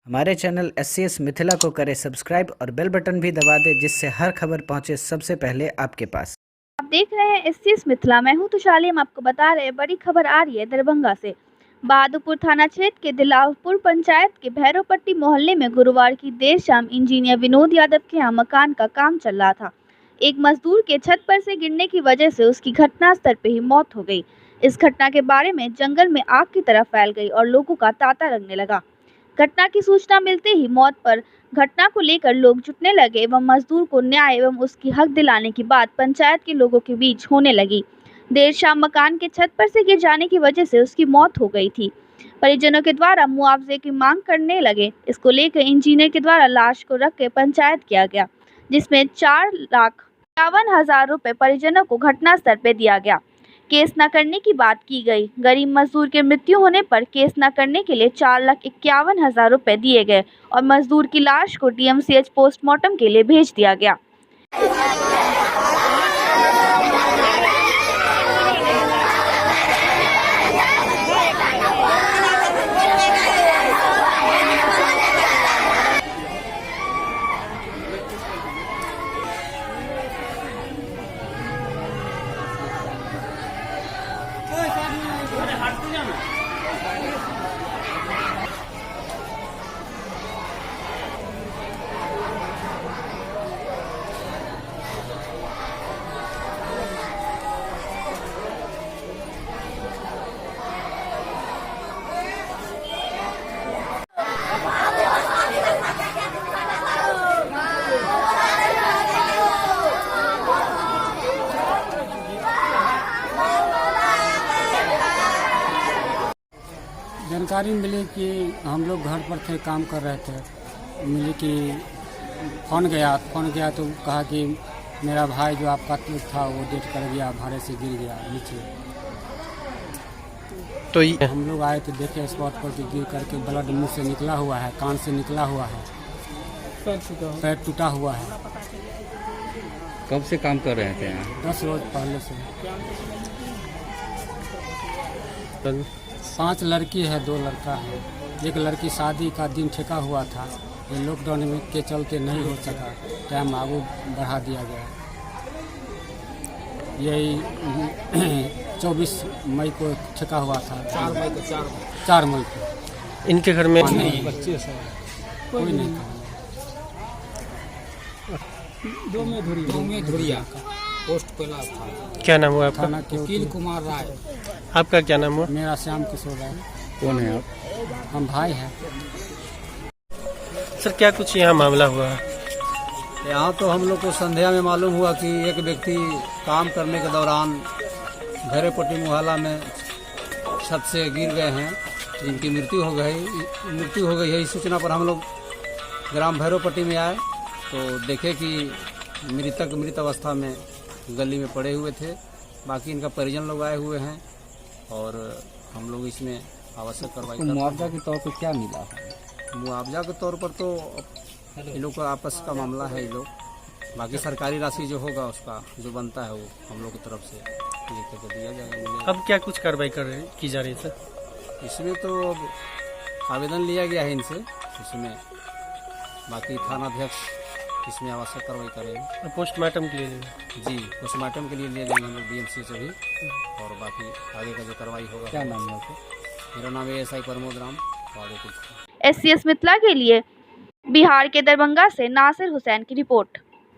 हमारे channel SCS Mithila को करें सब्सक्राइब और बेल बटन भी दबा दें, जिससे हर खबर पहुंचे सबसे पहले आपके पास। आप देख रहे हैं SCS मिथिला। मैं हूं तुषाली। हम आपको बता रहे हैं बड़ी खबर आ रही है दरभंगा से। बहादुरपुर थाना क्षेत्र के दिलावपुर पंचायत के भैरवपट्टी मोहल्ले में गुरुवार की देर शाम इंजीनियर विनोद यादव के यहाँ मकान का काम चल रहा था। एक मजदूर के छत पर से गिरने की वजह से उसकी घटनास्थल पर ही मौत हो गई। इस घटना के बारे में जंगल में आग की तरह फैल गई और लोगों का तांता लगने लगा। घटना की सूचना मिलते ही मौत पर घटना को लेकर लोग जुटने लगे एवं मजदूर को न्याय एवं उसकी हक दिलाने की बात पंचायत के लोगों के बीच होने लगी। देर शाम मकान के छत पर से गिर जाने की वजह से उसकी मौत हो गई थी। परिजनों के द्वारा मुआवजे की मांग करने लगे। इसको लेकर इंजीनियर के द्वारा लाश को रख के पंचायत किया गया, जिसमें 4,51,000 रुपए परिजनों को घटनास्थल पर दिया गया। केस न करने की बात की गई। गरीब मजदूर के मृत्यु होने पर केस न करने के लिए 4,51,000 रुपए दिए गए और मजदूर की लाश को DMCH पोस्टमार्टम के लिए भेज दिया गया। जानकारी मिली कि हम लोग घर पर थे, काम कर रहे थे। मिली कि फोन गया तो कहा कि मेरा भाई जो आपका था वो डेथ कर गया, भाड़े से गिर गया नीचे। तो हम लोग आए तो देखे स्पॉट पर कि गिर करके ब्लड मुंह से निकला हुआ है, कान से निकला हुआ है, पैर टूटा हुआ है। कब से काम कर रहे थे यहाँ? 10 रोज पहले से। 5 लड़की है, 2 लड़का है। एक लड़की शादी का दिन ठेका हुआ था, ये लॉकडाउन में के चलते नहीं हो सका, टाइम आगे बढ़ा दिया गया। यही 24 मई को ठेका हुआ था। 4 मई को। इनके घर में बच्चे कोई नहीं था। दो में धुरिया का पोस्ट पेला था। क्या नाम हुआ आपका? वकील कुमार राय। आपका क्या नाम हुआ? मेरा श्याम किशोर राय। कौन है आप? हम भाई हैं। सर, क्या कुछ यहाँ मामला हुआ है? यहाँ तो हम लोग को संध्या में मालूम हुआ कि एक व्यक्ति काम करने के दौरान भैरवपट्टी मोहल्ला में छत से गिर गए हैं, जिनकी मृत्यु हो गई है। इस सूचना पर हम लोग ग्राम भैरवपट्टी में आए तो देखे कि मृत अवस्था में गली में पड़े हुए थे। बाकी इनका परिजन लोग आए हुए हैं और हम लोग इसमें आवश्यक कार्रवाई करते हैं। मुआवजा के तौर पर क्या मिला है? मुआवजा के तौर पर तो इन लोग का आपस का मामला है। ये लोग बाकी सरकारी राशि जो होगा उसका जो बनता है वो हम लोग की तरफ से लिख के दिया जाएगा। अब क्या कुछ कार्रवाई की जा रही है सर? इसमें तो अब आवेदन लिया गया है इनसे, इसमें बाकी थानाध्यक्ष इसमें आवश्यक कार्रवाई करेंगे। पोस्टमार्टम के लिए? जी, पोस्टमार्टम के लिए ले जाएंगे हम लोग DMC से भी, और बाकी आगे का जो कार्रवाई होगा। क्या नाम है आपका? मेरा नाम है SI प्रमोद राम। SCS मिथिला के लिए बिहार के दरभंगा से नासिर हुसैन की रिपोर्ट।